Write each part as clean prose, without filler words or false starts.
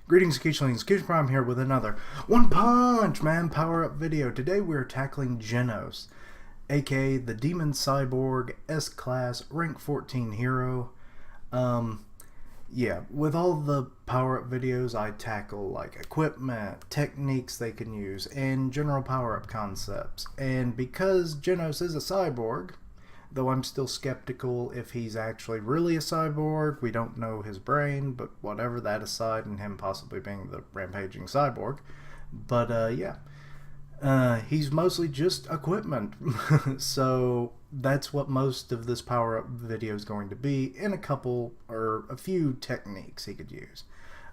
Greetings, Keechlings. Keech Prime here with another One Punch Man power-up video. Today we're tackling Genos, aka the Demon Cyborg S-Class Rank 14 hero. Yeah, with all the power-up videos I tackle like equipment, techniques they can use, and general power-up concepts. And because Genos is a cyborg, though I'm still skeptical if he's actually really a cyborg. We don't know his brain, but whatever, that aside, and him possibly being the rampaging cyborg. But he's mostly just equipment. So that's what most of this power-up video is going to be, in a couple or a few techniques he could use.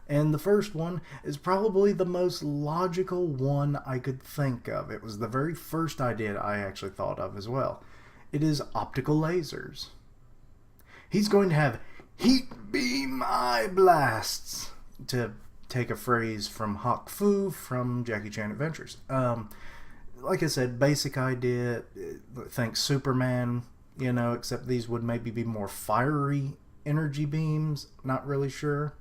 And the first one is probably the most logical one I could think of. It was the very first idea I actually thought of as well. It is optical lasers. He's going to have heat beam eye blasts, to take a phrase from Hawk Fu from Jackie Chan Adventures. Like I said, basic idea, think Superman, except these would maybe be more fiery energy beams, not really sure.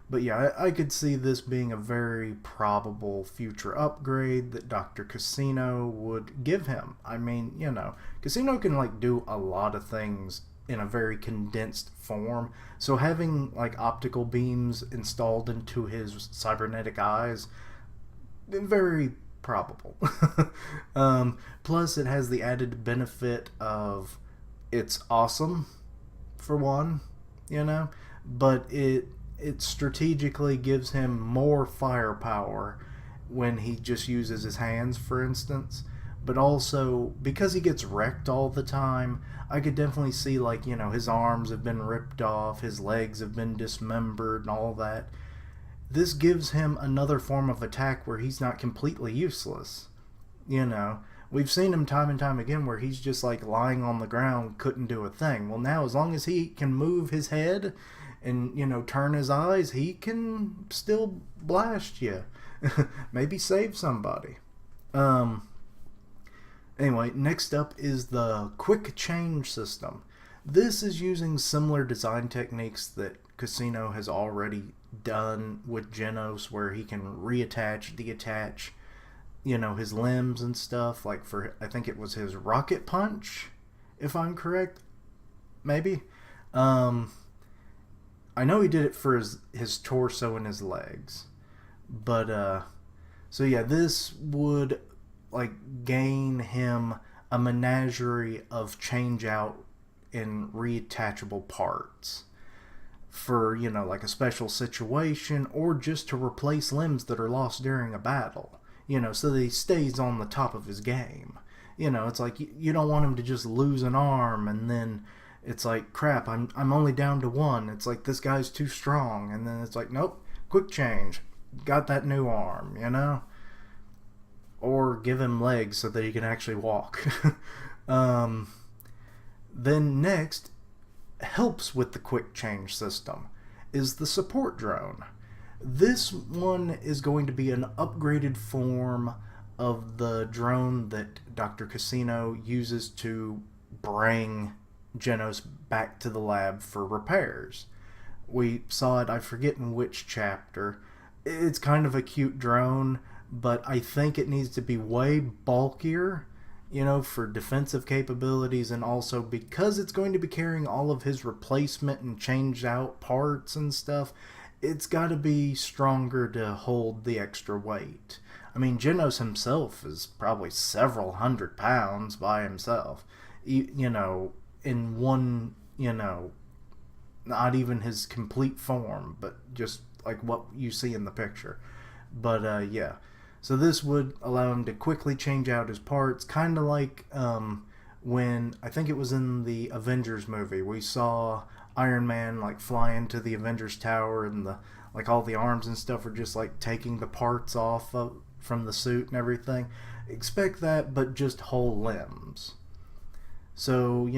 But yeah, I could see this being a very probable future upgrade that Dr. Casino would give him. I mean, Casino can do a lot of things in a very condensed form. So having optical beams installed into his cybernetic eyes, very probable. Plus it has the added benefit of it's awesome, for one, but it strategically gives him more firepower when he just uses his hands, for instance. But also, because he gets wrecked all the time, I could definitely see, his arms have been ripped off, his legs have been dismembered, and all that. This gives him another form of attack where he's not completely useless. We've seen him time and time again where he's just lying on the ground, couldn't do a thing. Well, now, as long as he can move his head and turn his eyes, he can still blast you. Maybe save somebody. Anyway, next up is the quick change system. This is using similar design techniques that Casino has already done with Genos, where he can reattach, detach, his limbs and stuff. For, I think it was his rocket punch, if I'm correct. Maybe. I know he did it for his torso and his legs. But, so yeah, this would, gain him a menagerie of change-out and reattachable parts for, a special situation, or just to replace limbs that are lost during a battle, so that he stays on the top of his game. It's you don't want him to just lose an arm and then it's crap, I'm only down to one. It's this guy's too strong. And then it's nope, quick change. Got that new arm, Or give him legs so that he can actually walk. Then next, helps with the quick change system, is the support drone. This one is going to be an upgraded form of the drone that Dr. Casino uses to bring Genos back to the lab for repairs. We saw it, I forget in which chapter. It's kind of a cute drone, but I think it needs to be way bulkier, for defensive capabilities, and also because it's going to be carrying all of his replacement and changed out parts and stuff, it's got to be stronger to hold the extra weight. I mean, Genos himself is probably several hundred pounds by himself, in one, not even his complete form, but just what you see in the picture. But yeah, so this would allow him to quickly change out his parts, kind of when, I think it was in the Avengers movie, we saw Iron Man fly into the Avengers Tower, and the all the arms and stuff are just taking the parts off from the suit and everything. Expect that, but just whole limbs. So,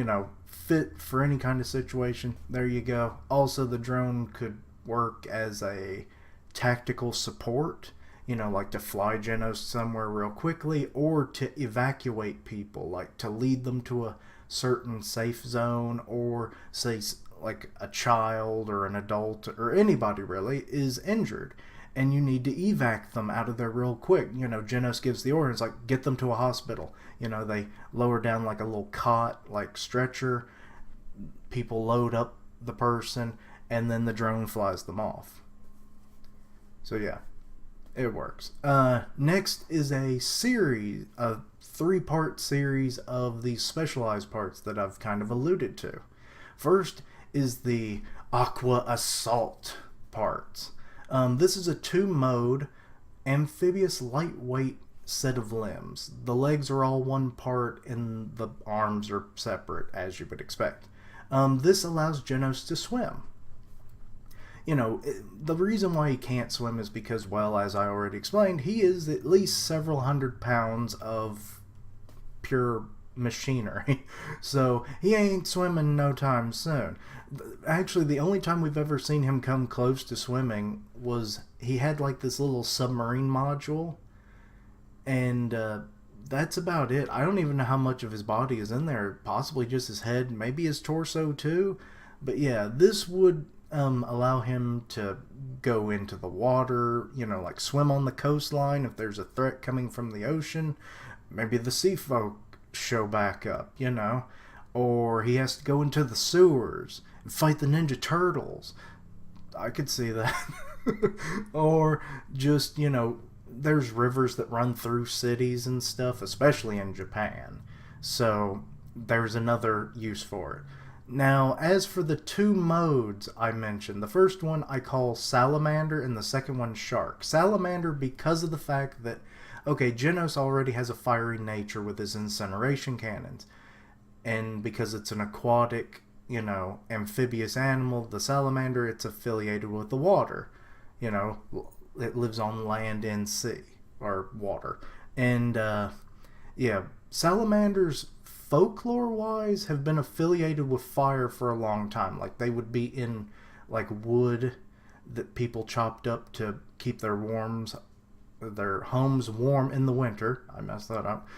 fit for any kind of situation. There you go. Also, the drone could work as a tactical support, to fly Genos somewhere real quickly, or to evacuate people, to lead them to a certain safe zone, or say like a child or an adult or anybody really is injured, and you need to evac them out of there real quick. Genos gives the orders like, get them to a hospital. They lower down like a little cot, like stretcher. People load up the person, and then the drone flies them off. So yeah, it works. Next is a series, a 3-part series of these specialized parts that I've kind of alluded to. First is the Aqua Assault parts. This is a 2-mode amphibious lightweight set of limbs. The legs are all one part and the arms are separate, as you would expect. This allows Genos to swim. The reason why he can't swim is because, well, as I already explained, he is at least several hundred pounds of pure machinery. So he ain't swimming no time soon. Actually, the only time we've ever seen him come close to swimming was he had like this little submarine module, and that's about it. I don't even know how much of his body is in there. Possibly just his head, maybe his torso too. But yeah, this would allow him to go into the water, like swim on the coastline if there's a threat coming from the ocean. Maybe the sea folk show back up, or he has to go into the sewers and fight the Ninja Turtles. I could see that. Or just, there's rivers that run through cities and stuff, especially in Japan. So there's another use for it. Now, as for the 2 modes I mentioned, the first one I call Salamander and the second one Shark. Salamander because of the fact that, okay, Genos already has a fiery nature with his incineration cannons. And because it's an aquatic, amphibious animal, the salamander, it's affiliated with the water. It lives on land and sea, or water. And, yeah, salamanders, folklore-wise, have been affiliated with fire for a long time. Like, they would be in, like, wood that people chopped up to keep their homes warm in the winter. I messed that up.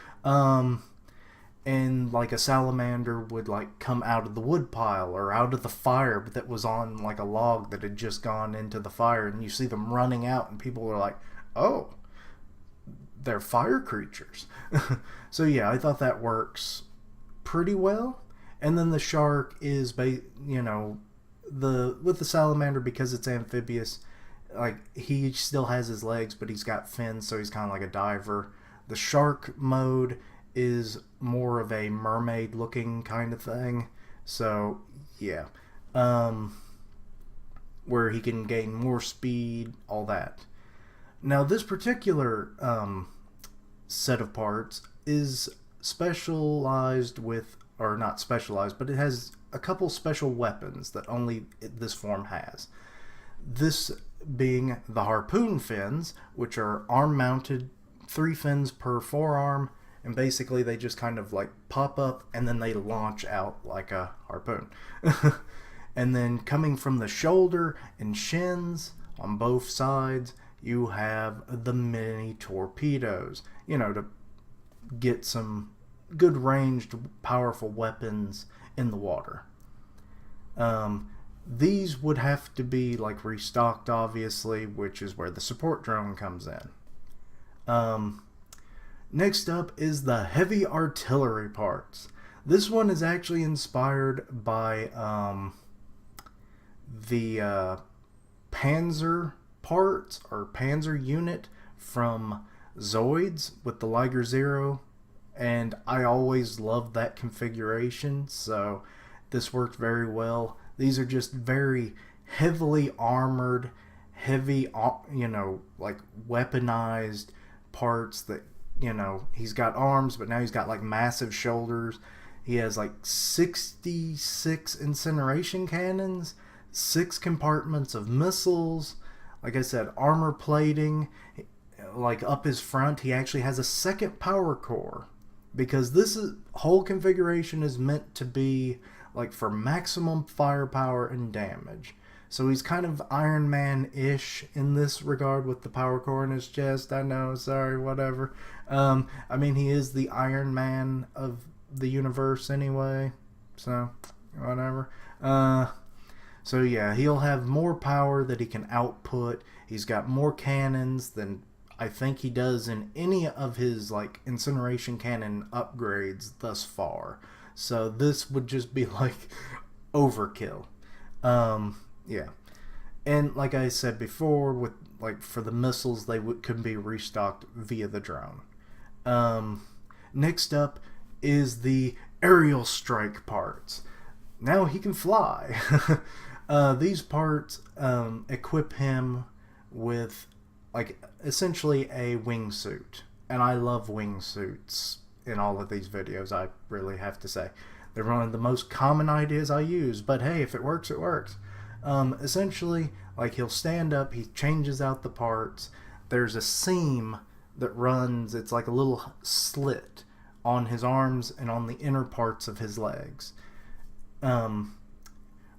And like a salamander would like come out of the wood pile or out of the fire that was on like a log that had just gone into the fire, and you see them running out and people are like, oh, they're fire creatures. So yeah, I thought that works pretty well. And then the shark is with the salamander, because it's amphibious, like he still has his legs but he's got fins, so he's kind of like a diver. The shark mode is more of a mermaid looking kind of thing. So yeah, where he can gain more speed, all that. Now this particular set of parts is specialized with, or not specialized, but it has a couple special weapons that only this form has. This being the harpoon fins, which are arm mounted, 3 fins per forearm, and basically they just kind of like pop up and then they launch out like a harpoon. And then coming from the shoulder and shins on both sides, you have the mini torpedoes, to get some good ranged, powerful weapons in the water. These would have to be like restocked, obviously, which is where the support drone comes in. Next up is the heavy artillery parts. This one is actually inspired by the Panzer parts, or Panzer unit from Zoids with the Liger Zero, and I always loved that configuration, so this worked very well. These are just very heavily armored, heavy, like weaponized parts that, he's got arms, but now he's got like massive shoulders. He has like 66 incineration cannons, 6 compartments of missiles. Like I said, armor plating. Like up his front, he actually has a second power core, because whole configuration is meant to be like for maximum firepower and damage. So he's kind of Iron Man-ish in this regard with the power core in his chest. I know, sorry, whatever. I mean, he is the Iron Man of the universe anyway, so whatever. So yeah, he'll have more power that he can output. He's got more cannons than I think he does in any of his like incineration cannon upgrades thus far. So this would just be like overkill. Yeah. And like I said before, with like for the missiles, they could be restocked via the drone. Next up is the aerial strike parts. Now he can fly. These parts equip him with like essentially a wingsuit, and I love wingsuits in all of these videos. I really have to say they're one of the most common ideas I use, but hey, if it works, it works. Essentially, like he'll stand up, he changes out the parts. There's a seam that runs, it's like a little slit on his arms and on the inner parts of his legs.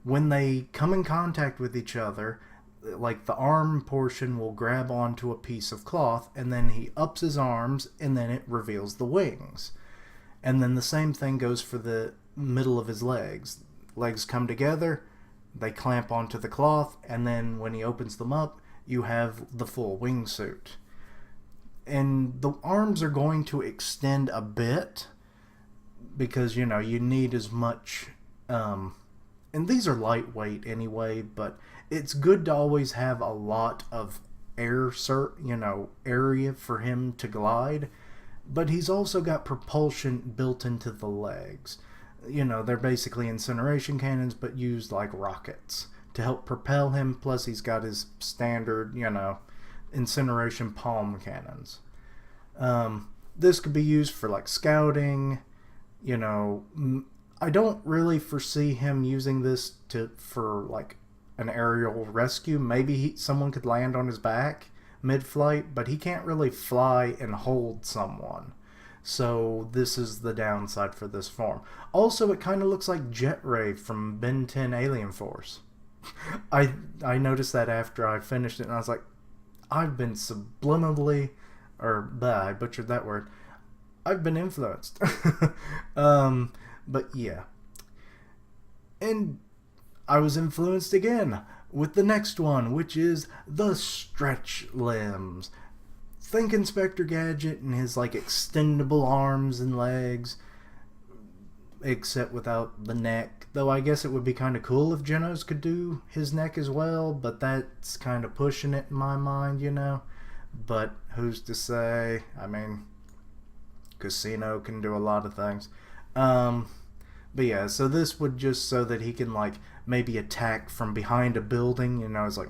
When they come in contact with each other, like the arm portion will grab onto a piece of cloth, and then he ups his arms, and then it reveals the wings. And then the same thing goes for the middle of his legs. Legs come together, they clamp onto the cloth, and then when he opens them up, you have the full wingsuit. And the arms are going to extend a bit because, you know, you need as much... and these are lightweight anyway, but it's good to always have a lot of area for him to glide. But he's also got propulsion built into the legs. You know, they're basically incineration cannons, but used like rockets to help propel him. Plus, he's got his standard, incineration palm cannons. This could be used for like scouting. I don't really foresee him using this for like an aerial rescue. Maybe someone could land on his back mid-flight, but he can't really fly and hold someone. So this is the downside for this form. Also, it kind of looks like Jet Ray from Ben 10 Alien Force. I noticed that after I finished it, and I was like, I've been subliminally, I butchered that word. I've been influenced. But yeah. And I was influenced again with the next one, which is the stretch limbs. Think Inspector Gadget and his like extendable arms and legs, except without the neck. Though I guess it would be kind of cool if Genos could do his neck as well, but that's kind of pushing it in my mind, But who's to say? I mean, Casino can do a lot of things. But yeah, so this would just so that he can like maybe attack from behind a building, it's like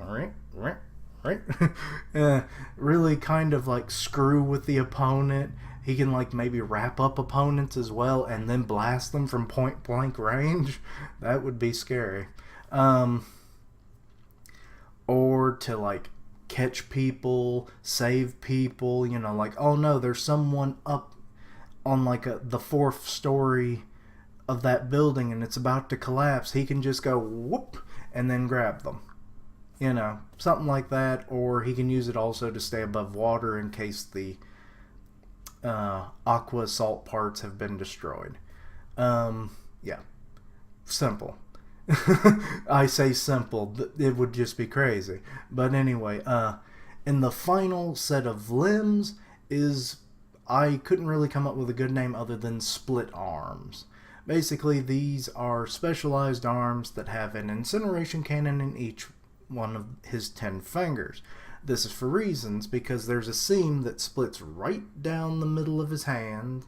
really kind of like screw with the opponent. He can like maybe wrap up opponents as well and then blast them from point blank range. That would be scary. Or to like catch people, save people, like, oh no, there's someone up on like the fourth story of that building and it's about to collapse. He can just go whoop and then grab them. Something like that. Or he can use it also to stay above water in case the aqua assault parts have been destroyed. Yeah. Simple. I say simple. It would just be crazy. But anyway, and the final set of limbs is, I couldn't really come up with a good name other than split arms. Basically, these are specialized arms that have an incineration cannon in each one of his 10 fingers. This is for reasons because there's a seam that splits right down the middle of his hand,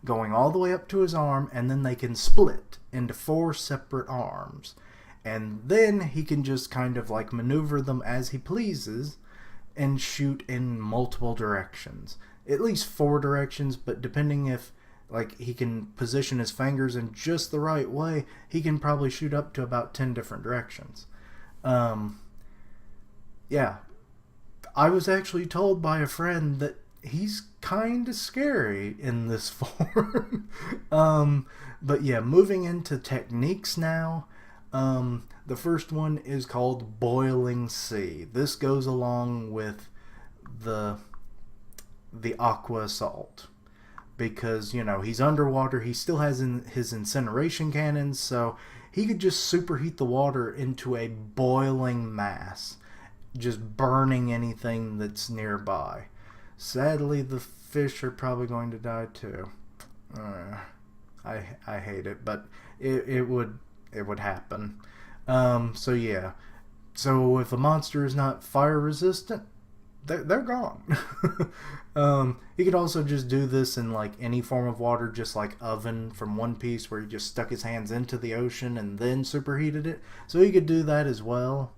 going all the way up to his arm, and then they can split into 4 separate arms. And then he can just kind of like maneuver them as he pleases and shoot in multiple directions. At least 4 directions, but depending if like he can position his fingers in just the right way, he can probably shoot up to about 10 different directions. Yeah. I was actually told by a friend that he's kind of scary in this form. But yeah, moving into techniques now. The first one is called Boiling Sea. This goes along with the aqua assault. Because, he's underwater, he still has his incineration cannons, so he could just superheat the water into a boiling mass, just burning anything that's nearby. Sadly, the fish are probably going to die too. I hate it, but it would happen. So yeah. So if a monster is not fire resistant, they're gone. He could also just do this in like any form of water, just like Oven from One Piece, where he just stuck his hands into the ocean and then superheated it. So he could do that as well.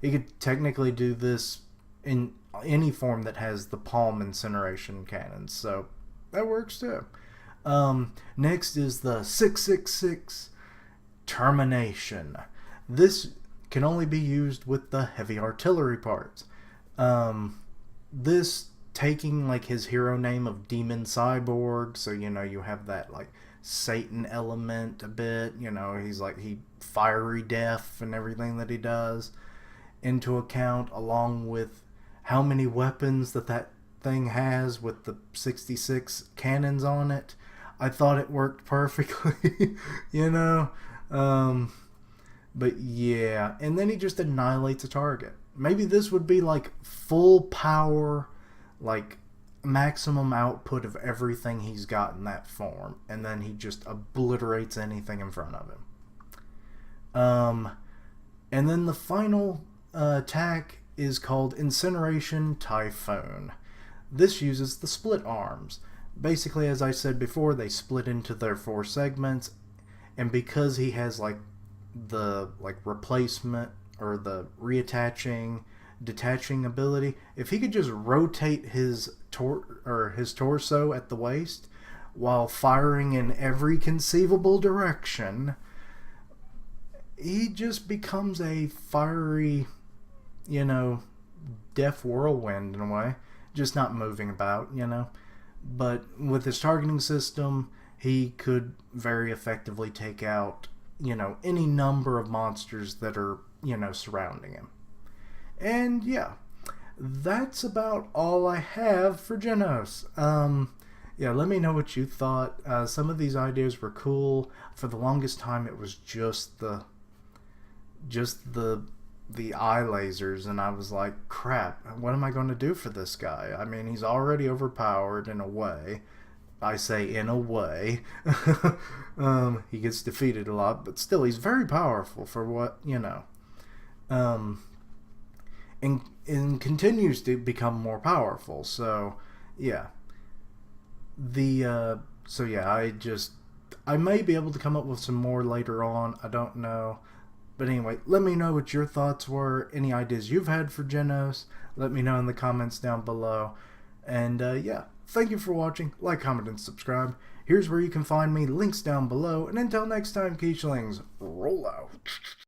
He could technically do this in any form that has the palm incineration cannons, so that works too. Next is the 666 Termination. This can only be used with the heavy artillery parts. This taking like his hero name of Demon Cyborg, so you know you have that like Satan element a bit, you know, he fiery death and everything that he does into account, along with how many weapons that thing has with the 66 cannons on it. I thought it worked perfectly, you know. But yeah, and then he just annihilates a target. Maybe this would be like full power, like maximum output of everything he's got in that form, and then he just obliterates anything in front of him. And then the final attack is called Incineration Typhoon. This uses the split arms. Basically, as I said before, they split into their 4 segments, and because he has like the replacement or the reattaching, detaching ability, if he could just rotate his torso at the waist while firing in every conceivable direction, he just becomes a fiery, you know, deaf whirlwind in a way, just not moving about, you know. But with his targeting system, he could very effectively take out, you know, any number of monsters that are, you know, surrounding him. And yeah, that's about all I have for Genos. Yeah, let me know what you thought. Some of these ideas were cool. For the longest time, it was just the eye lasers, and I was like, crap, what am I going to do for this guy? I mean, he's already overpowered in a way. I say in a way. He gets defeated a lot, but still, he's very powerful for what, you know. And continues to become more powerful. So, yeah. So yeah, I may be able to come up with some more later on. I don't know. But anyway, let me know what your thoughts were, any ideas you've had for Genos. Let me know in the comments down below. And yeah, thank you for watching. Like, comment, and subscribe. Here's where you can find me, links down below. And until next time, Keechlings, roll out.